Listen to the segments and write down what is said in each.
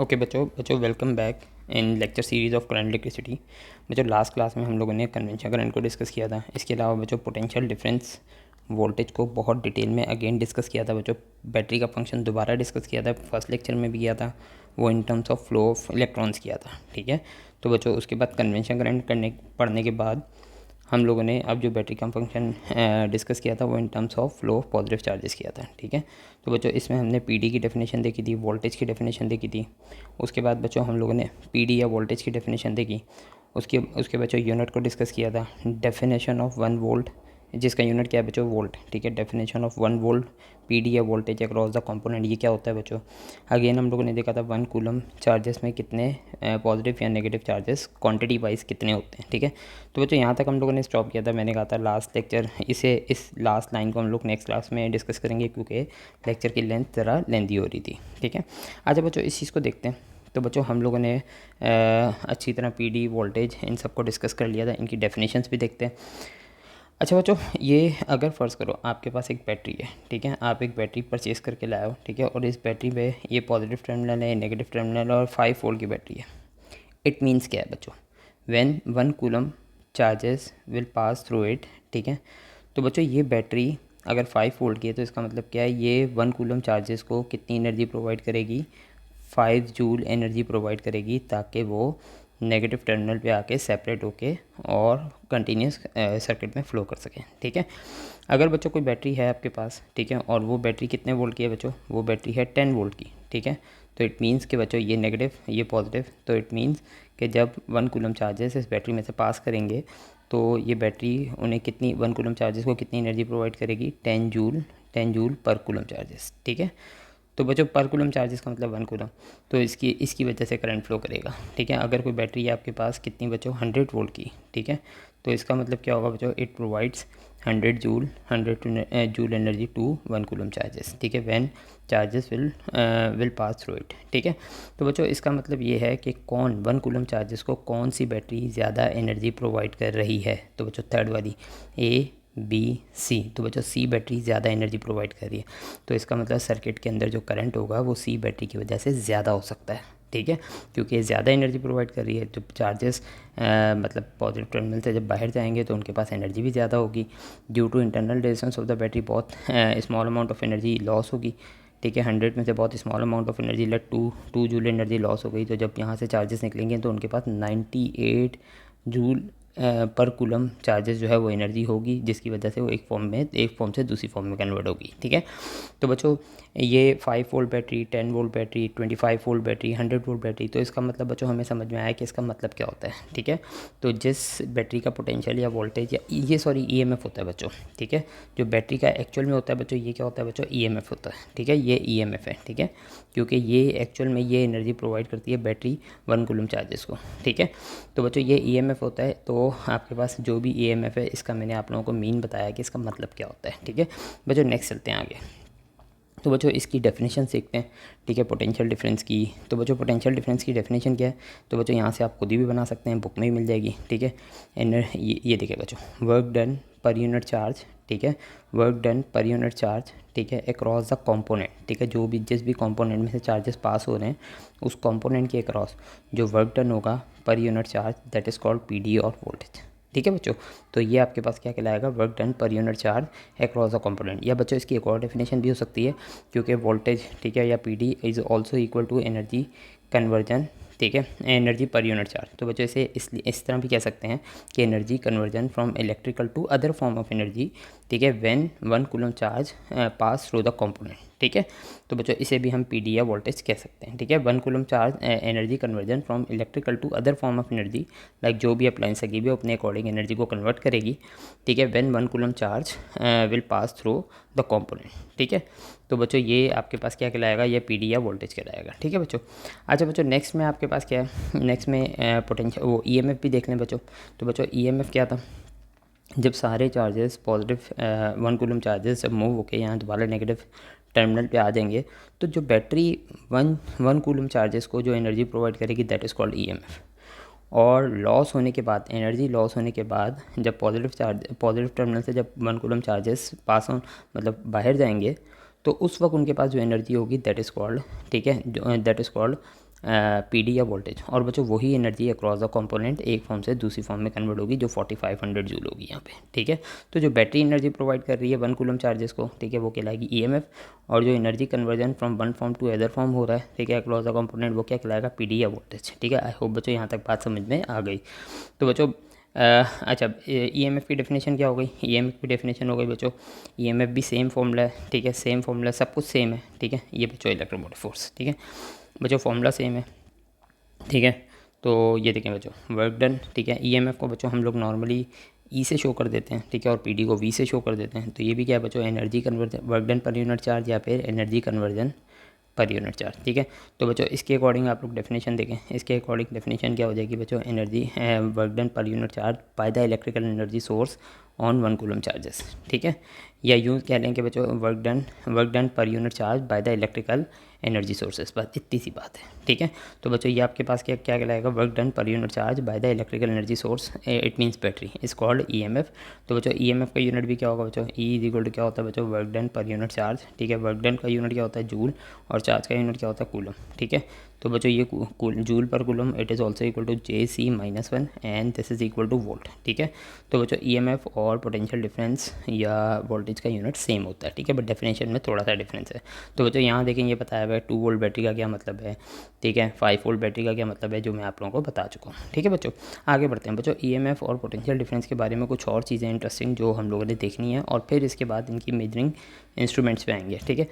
Okay बच्चों welcome back in lecture series of current electricity. बच्चों last class में हम लोगों ने कन्वेंशन करंट को डिस्कस किया था। इसके अलावा बच्चों पोटेंशियल डिफरेंस वोल्टेज को बहुत डिटेल में अगेन डिस्कस किया था। बच्चों बैटरी का फंक्शन दोबारा डिस्कस किया था, फर्स्ट लेक्चर में भी किया था, वो in terms of flow of electrons किया था। ठीक है, तो बच्चों उसके बाद कन्वेंशन करंट पढ़ने के बाद हम लोगों ने अब जो बैटरी का फंक्शन डिस्कस किया था वो in terms of flow of positive charges किया था। ठीक है, तो बच्चों इसमें हमने पीडी की डेफिनेशन देखी थी, वोल्टेज की डेफिनेशन देखी थी। उसके बाद बच्चों हम लोगों ने पीडी या वोल्टेज की डेफिनेशन देखी। उसके उसके बच्चों यूनिट को डिस्कस किया था, डेफिनेशन ऑफ 1 वोल्ट, जिसका यूनिट क्या है बच्चों, वोल्ट। ठीक है, डेफिनेशन ऑफ 1 वोल्ट पीडी या वोल्टेज अक्रॉस द कंपोनेंट, ये क्या होता है बच्चों। अगेन हम लोगों ने देखा था 1 कूलम चार्जेस में कितने पॉजिटिव या नेगेटिव चार्जेस क्वांटिटी वाइज कितने होते हैं। ठीक है, तो बच्चों यहाँ तक हम लोगों ने स्टॉप किया था। मैंने कहा था लास्ट लेक्चर इस लास्ट लाइन को हम लोग नेक्स्ट क्लास में डिस्कस करेंगे, क्योंकि लेक्चर की लेंथ ज़रा लेंदी हो रही थी। ठीक है, अच्छा बच्चों इस चीज़ को देखते हैं। तो बच्चों हम लोगों ने अच्छी तरह पीडी वोल्टेज इन सब को डिस्कस कर लिया था, इनकी डेफिनेशंस भी देखते हैं। अच्छा बच्चों, ये अगर फ़र्ज़ करो आपके पास एक बैटरी है। ठीक है, आप एक बैटरी परचेज़ करके लाए हो। ठीक है, और इस बैटरी में ये पॉजिटिव टर्मिनल है, नेगेटिव टर्मिनल और 5 वोल्ट की बैटरी है। इट मीन्स क्या है बच्चों, when 1 coulomb charges will pass through it. ठीक है, तो बच्चों ये बैटरी अगर 5 वोल्ट की है तो इसका मतलब क्या है, ये 1 कूलम चार्जेस को कितनी एनर्जी प्रोवाइड करेगी, 5 जूल एनर्जी प्रोवाइड करेगी, ताकि वो नेगेटिव टर्मिनल पे आके सेपरेट होके और कंटिन्यूस सर्किट में फ़्लो कर सकें। ठीक है, अगर बच्चों कोई बैटरी है आपके पास, ठीक है, और वो बैटरी कितने वोल्ट की है बच्चों, वो बैटरी है 10 वोल्ट की। ठीक है, तो इट मीन्स कि बच्चों ये नेगेटिव ये पॉजिटिव, तो इट मीन्स कि जब 1 कूलम चार्जेस इस बैटरी में से पास करेंगे तो ये बैटरी उन्हें कितनी 1 कूलम चार्जेस को कितनी एनर्जी प्रोवाइड करेगी, 10 जूल पर कूलम चार्जेस। ठीक है, तो बच्चों पर कूलम चार्जेस का मतलब 1 कूलम, तो इसकी वजह से करंट फ्लो करेगा। ठीक है, अगर कोई बैटरी है आपके पास कितनी बच्चों 100 वोल्ट की। ठीक है, तो इसका मतलब क्या होगा बच्चों, it provides 100 joule energy to 1 coulomb charges. ठीक है, when charges will pass through it. ठीक है, तो बच्चों इसका मतलब ये है कि 1 कूलम चार्जेस को कौन सी बैटरी ज़्यादा एनर्जी प्रोवाइड कर रही है। तो बच्चों थर्ड वाली ए बी सी, तो बच्चों सी बैटरी ज़्यादा एनर्जी प्रोवाइड कर रही है, तो इसका मतलब सर्किट के अंदर जो करंट होगा वो सी बैटरी की वजह से ज़्यादा हो सकता है। ठीक है, क्योंकि ये ज़्यादा एनर्जी प्रोवाइड कर रही है, तो चार्जेस मतलब पॉजिटिव टर्मिनल से जब बाहर जाएंगे तो उनके पास एनर्जी भी ज़्यादा होगी। Due to internal resistance of the battery बहुत small amount of energy loss होगी। ठीक है, 100 में से बहुत small amount of energy let 2 joule energy loss हो गई, तो जब यहाँ से चार्जेस निकलेंगे तो उनके पास 98 जूल पर कूलम चार्जेस जो है वो एनर्जी होगी, जिसकी वजह से वो एक फॉर्म से दूसरी फॉर्म में कन्वर्ट होगी। ठीक है, तो बच्चों ये 5 volt battery, 10 volt battery, 25 volt battery, 100 volt battery, तो इसका मतलब बच्चों हमें समझ में आया कि इसका मतलब क्या होता है। ठीक है, तो जिस बैटरी का पोटेंशियल या वोल्टेज या ये ईएमएफ होता है बच्चों। ठीक है, जो बैटरी का एक्चुअल में होता है बच्चों, ये क्या होता है बच्चों, ईएमएफ होता है। ठीक है, ये ईएमएफ है। ठीक है, क्योंकि ये एक्चुअल में ये एनर्जी प्रोवाइड करती है बैटरी 1 कूलम चार्जेस को। ठीक है, तो बच्चों ये ईएमएफ होता है, तो आपके पास जो भी ईएमएफ है इसका मैंने आप लोगों को मीन बताया कि इसका मतलब क्या होता है। ठीक है बच्चों, नेक्स्ट चलते हैं आगे। तो बच्चों इसकी डेफिनेशन सीखते हैं। ठीक है, पोटेंशियल डिफरेंस की। तो बच्चों पोटेंशियल डिफरेंस की डेफिनेशन क्या है, तो बच्चों यहाँ से आप खुद ही भी बना सकते हैं, बुक में ही मिल जाएगी। ठीक है, ये देखिए बच्चों, work done per unit charge. ठीक है, work done per unit charge. ठीक है, अक्रॉस द कंपोनेंट। ठीक है, जो भी जिस भी कंपोनेंट में से चार्जेस पास हो रहे हैं उस कंपोनेंट के अक्रॉस जो वर्क डन होगा per unit charge, that is called PD और वोल्टेज। ठीक है बच्चों, तो ये आपके पास क्या कहलाएगा, work done per unit charge across the component. या बच्चों इसकी एक और डेफिनेशन भी हो सकती है, क्योंकि वोल्टेज, ठीक है, या PD is also equal to energy conversion. ठीक है, एनर्जी पर यूनिट चार्ज। तो बच्चों इसे इसलिए इस तरह भी कह सकते हैं कि energy conversion from electrical to other form of energy. ठीक है, when 1 coulomb charge pass through the component. ठीक है, तो बच्चों इसे भी हम पीडी या वोल्टेज कह सकते हैं। ठीक है, 1 coulomb charge energy conversion from electrical to other form of energy, like जो भी अप्लायंस लगी भी अपने अकॉर्डिंग एनर्जी को कन्वर्ट करेगी। ठीक है, when 1 coulomb charge will pass through the component. ठीक है, तो बच्चों ये आपके पास क्या कहलाएगा, ये पीडी या वोल्टेज कहलाएगा। ठीक है बच्चों, अच्छा बच्चों नेक्स्ट में आपके पास क्या है, नेक्स्ट में पोटेंशियल वो ईएमएफ भी देख लें बच्चों। तो बच्चों ईएमएफ क्या था, जब सारे चार्जेस पॉजिटिव 1 कूलम चार्जेस जब मूव होके यहाँ दोबारा नेगेटिव टर्मिनल पे आ जाएंगे, तो जो बैटरी वन कूलम चार्जेस को जो एनर्जी प्रोवाइड करेगी, दैट इज़ कॉल्ड ईएमएफ। और लॉस होने के बाद, एनर्जी लॉस होने के बाद, जब पॉजिटिव टर्मिनल से जब 1 कूलम चार्जेस पास ऑन मतलब बाहर जाएंगे, तो उस वक्त उनके पास जो एनर्जी होगी दैट इज़ कॉल्ड, ठीक है, that is called P D या वोल्टेज, और बच्चों वही एनर्जी अक्रॉस द कंपोनेंट एक फॉर्म से दूसरी फॉर्म में कन्वर्ट होगी जो 4500 जूल होगी यहाँ पे, ठीक है। तो जो बैटरी एनर्जी प्रोवाइड कर रही है 1 कूलम चार्जेस को, ठीक है, वो कहलाएगी ईएमएफ, और जो energy conversion from one form to other form हो रहा है, ठीक है, अक्रॉस द कंपोनेंट, वो क्या कहलाएगा, पीडी या वोल्टेज, ठीक है। आई होप बच्चों यहाँ तक बात समझ में आ गई। तो बच्चों अच्छा, ईएमएफ की डेफिनेशन क्या हो गई, ईएमएफ की डेफिनेशन हो गई बच्चों, ईएमएफ भी सेम फॉर्मूला है, ठीक है, सेम फॉर्मूला, सब कुछ सेम है, ठीक है। ये बच्चों इलेक्ट्रोमोटिव फोर्स, ठीक है बच्चों, फॉर्मूला सेम है, ठीक है। तो ये देखें बच्चों, वर्क डन, ठीक है। ईएमएफ को बच्चों हम लोग नॉर्मली ई से शो कर देते हैं, ठीक है, और पीडी को वी से शो कर देते हैं। तो ये भी क्या है बच्चों, energy conversion, work done per unit charge या फिर energy conversion per unit charge, ठीक है। तो बच्चों इसके अकॉर्डिंग आप लोग डेफिनेशन देखें, इसके अकॉर्डिंग डेफिनेशन क्या हो जाएगी बच्चों, energy work done per unit charge by the electrical energy source on 1 coulomb charges, ठीक है। या यूँ कह लें कि बच्चों work done per unit charge by the electrical energy sources, बस इतनी सी बात है, ठीक है। तो बच्चों ये आपके पास क्या क्या कहलाएगा, work done per unit charge by the electrical energy source, it means battery is called EMF. तो बच्चों ईएमएफ का यूनिट भी क्या होगा बच्चों, ई इज इक्वल टू क्या होता है बच्चों, work done per unit charge, ठीक है। वर्क डन का यूनिट क्या होता है, जूल, और चार्ज का यूनिट क्या होता है, कूलम, ठीक है। तो बच्चों ये joule per coulomb it is also equal to JC-1 and this is equal to volt, ठीक है। तो बच्चों ईएमएफ और पोटेंशियल डिफरेंस या वोल्टेज का यूनिट सेम होता है, ठीक है, बट डेफिनेशन में थोड़ा सा डिफरेंस है। तो बच्चों यहाँ देखें, ये बताया हुआ है 2 वोल्ट बैटरी का क्या मतलब है, ठीक है, 5 वोल्ट बैटरी का क्या मतलब है, जो मैं आप लोगों को बता चुका हूँ, ठीक है बच्चों। आगे बढ़ते हैं बच्चों, ईएमएफ और पोटेंशियल डिफरेंस के बारे में कुछ और चीज़ें इंटरेस्टिंग जो हम लोगों ने देखनी है, और फिर इसके बाद इनकी मेजरिंग इंस्ट्रूमेंट्स पे आएंगे, ठीक है।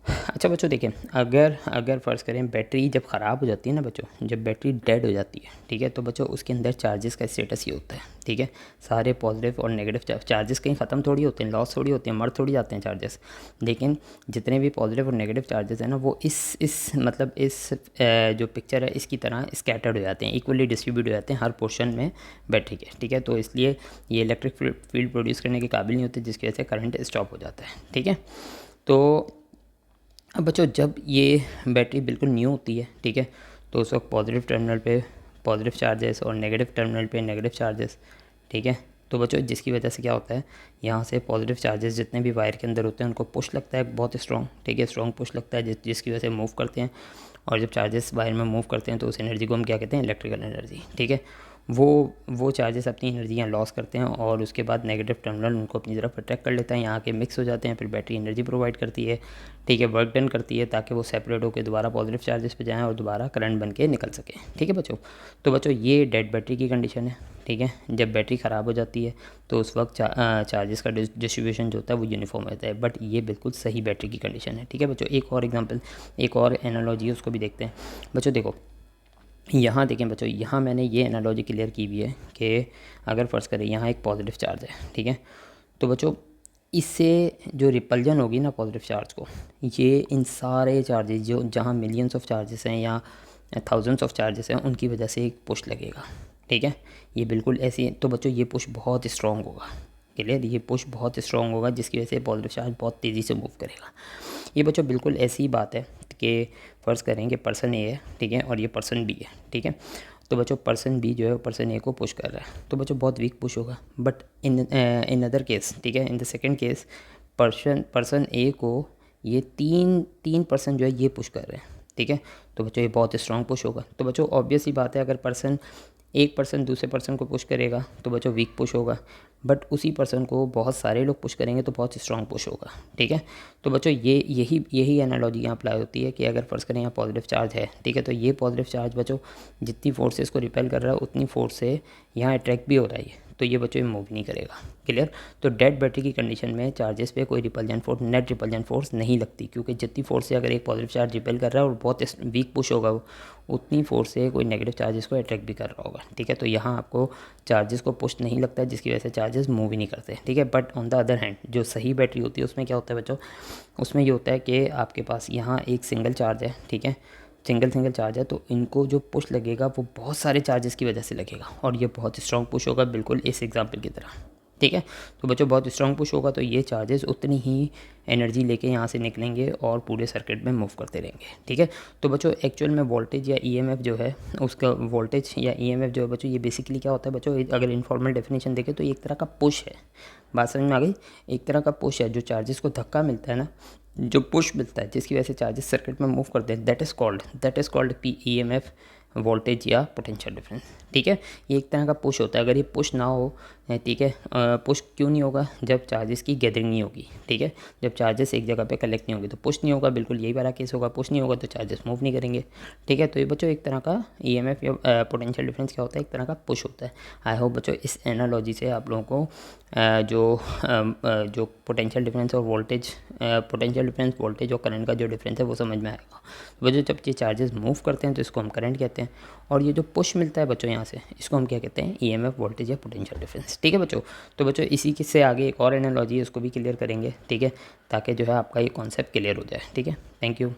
अच्छा बच्चों देखें, अगर फ़र्ज़ करें बैटरी जब ख़राब हो जाती है ना बच्चों, जब बैटरी डेड हो जाती है, ठीक है, तो बच्चों उसके अंदर चार्जेस का स्टेटस ये होता है, ठीक है। सारे पॉजिटिव और नेगेटिव चार्जेस कहीं ख़त्म थोड़ी होते हैं, लॉस थोड़ी होते हैं, मर थोड़ी जाते हैं चार्जेस, लेकिन जितने भी पॉजिटिव और नेगेटिव चार्जेस हैं ना, वो इस मतलब इस जो पिक्चर है इसकी तरह स्कैटर्ड हो जाते हैं, इक्वली डिस्ट्रीब्यूट हो जाते हैं हर पोर्शन में बैटरी के, ठीक है। तो इसलिए ये इलेक्ट्रिक फील्ड प्रोड्यूस करने के काबिल नहीं होते, जिसकी वजह से करंट स्टॉप हो जाता है, ठीक है। तो अब बच्चों जब ये बैटरी बिल्कुल न्यू होती है, ठीक है, तो उस वक्त पॉजिटिव टर्मिनल पे पॉजिटिव चार्जेस और नेगेटिव टर्मिनल पे नेगेटिव चार्जेस, ठीक है। तो बच्चों जिसकी वजह से क्या होता है, यहाँ से पॉजिटिव चार्जेस जितने भी वायर के अंदर होते हैं उनको पुश लगता है बहुत स्ट्रॉन्ग, ठीक है, स्ट्रॉन्ग पुश लगता है जिसकी वजह से मूव करते हैं, और जब चार्जेस वायर में मूव करते हैं तो उस एनर्जी को हम क्या कहते हैं, इलेक्ट्रिकल एनर्जी, ठीक है। वो चार्जेस अपनी एनर्जियाँ लॉस करते हैं, और उसके बाद नेगेटिव टर्मिनल उनको अपनी तरफ अट्रैक्ट कर लेता है, यहाँ के मिक्स हो जाते हैं, फिर बैटरी एनर्जी प्रोवाइड करती है, ठीक है, वर्क डन करती है ताकि वो सेपरेट होकर दोबारा पॉजिटिव चार्जेस पे जाएँ और दोबारा करंट बन के निकल सके, ठीक है बच्चों। तो बच्चों ये डेड बैटरी की कंडीशन है, ठीक है। जब बैटरी ख़राब हो जाती है तो उस वक्त चार्जेस का डिस्ट्रीब्यूशन जो होता है वो यूनिफॉर्म होता है, बट ये बिल्कुल सही बैटरी की कंडीशन है, ठीक है बच्चों। एक और एग्जांपल, एक और एनालॉजी उसको भी देखते हैं बच्चों। देखो यहाँ देखें बच्चों, यहाँ मैंने ये एनालॉजी क्लियर की हुई है कि अगर फ़र्ज़ करें यहाँ एक पॉजिटिव चार्ज है, ठीक है, तो बच्चों इससे जो रिपल्जन होगी ना पॉजिटिव चार्ज को, ये इन सारे चार्जेस जो जहाँ मिलियंस ऑफ चार्जेस हैं या थाउजेंड्स ऑफ चार्जेस हैं उनकी वजह से एक पुश लगेगा, ठीक है। ये बिल्कुल ऐसी, तो बच्चों ये पुश बहुत स्ट्रॉन्ग होगा, क्लियर, ये पुश बहुत स्ट्रॉन्ग होगा जिसकी वजह से पॉजिटिव चार्ज बहुत तेज़ी से मूव करेगा। ये बच्चों बिल्कुल ऐसी ही बात है कि फ़र्ज़ करें कि पर्सन ए है, ठीक है, और ये पर्सन बी है, ठीक है। तो बच्चों पर्सन बी जो है पर्सन ए को पुश कर रहा है, तो बच्चों बहुत वीक पुश होगा, बट इन अदर केस, ठीक है, in the second case person A को ये तीन पर्सन जो है ये पुश कर रहे हैं, ठीक है। तो बच्चों ये बहुत स्ट्रॉन्ग पुश होगा। तो बच्चों ऑब्वियस ही बात है, अगर एक पर्सन दूसरे पर्सन को पुश करेगा तो बच्चों वीक पुश होगा, बट उसी पर्सन को बहुत सारे लोग पुश करेंगे तो बहुत स्ट्रॉन्ग पुश होगा, ठीक है। तो बच्चों यही एनालॉजी यहाँ अप्लाई होती है कि अगर फ़र्ज़ करें यहाँ पॉजिटिव चार्ज है, ठीक है, तो ये पॉजिटिव चार्ज बच्चों जितनी फोर्सेस को रिपेल कर रहा है उतनी फोर्स से यहाँ अट्रैक्ट भी हो रहा है, तो ये बच्चों मूव नहीं करेगा, क्लियर। तो डेड बैटरी की कंडीशन में चार्जेस पे कोई repulsion force, net repulsion force नहीं लगती, क्योंकि जितनी फोर्स से अगर एक पॉजिटिव चार्ज रिपेल कर रहा है और बहुत वीक पुश होगा वो, उतनी फोर्स से कोई नेगेटिव चार्जेस को अट्रैक्ट भी कर रहा होगा, ठीक है। तो यहाँ आपको चार्जेस को पुश नहीं लगता है जिसकी वजह से चार्जेस मूव ही नहीं करते, ठीक है। But on the other hand जो सही बैटरी होती है उसमें क्या होता है बच्चों, उसमें ये होता है कि आपके पास यहाँ एक सिंगल चार्ज है, ठीक है, सिंगल चार्ज है, तो इनको जो पुश लगेगा वो बहुत सारे चार्जेस की वजह से लगेगा, और ये बहुत स्ट्रॉन्ग पुश होगा, बिल्कुल इस एग्जांपल की तरह, ठीक है। तो बच्चों बहुत स्ट्रॉन्ग पुश होगा तो ये चार्जेस उतनी ही एनर्जी लेके यहाँ से निकलेंगे और पूरे सर्किट में मूव करते रहेंगे, ठीक है। तो बच्चों एक्चुअल में वोल्टेज या ईएमएफ जो है उसका, वोल्टेज या ईएमएफ जो है बच्चों ये बेसिकली क्या होता है बच्चों, अगर इनफॉर्मल डेफिनेशन देखें तो एक तरह का पुश है, बात समझ में आ गई, एक तरह का पुश है, जो चार्जेस को धक्का मिलता है ना, जो पुश मिलता है जिसकी वजह से चार्जेस सर्किट में मूव करते हैं, that is called PEMF, voltage या पोटेंशियल डिफरेंस। ठीक है, ये एक तरह का पुश होता है। अगर ये पुश ना हो, ठीक है, पुश क्यों नहीं होगा? जब चार्जेस की गैदरिंग नहीं होगी। ठीक है, जब चार्जेस एक जगह पे कलेक्ट नहीं होगी तो पुश नहीं होगा, बिल्कुल यही वाला केस होगा। पुश नहीं होगा तो चार्जेस मूव नहीं करेंगे। ठीक है, तो ये बच्चों एक तरह का EMF या पोटेंशियल डिफरेंस क्या होता है? एक तरह का पुश होता है। आई होप बच्चों इस एनालॉजी से आप लोगों को जो पोटेंशियल डिफरेंस और वोल्टेज, पोटेंशियल डिफरेंस वोल्टेज और करंट का जो डिफरेंस है वो समझ में आएगा। वजह जब ये चार्जेस मूव करते हैं तो इसको हम करंट कहते हैं, और ये जो पुश मिलता है बच्चों यहाँ से, इसको हम क्या कहते हैं? EMF, वोल्टेज या पोटेंशियल डिफरेंस। ठीक है बच्चों, तो बच्चों इसी के से आगे एक और एनालॉजी है, उसको भी क्लियर करेंगे। ठीक है, ताकि जो है आपका ये कॉन्सेप्ट क्लियर हो जाए। ठीक है, थैंक यू।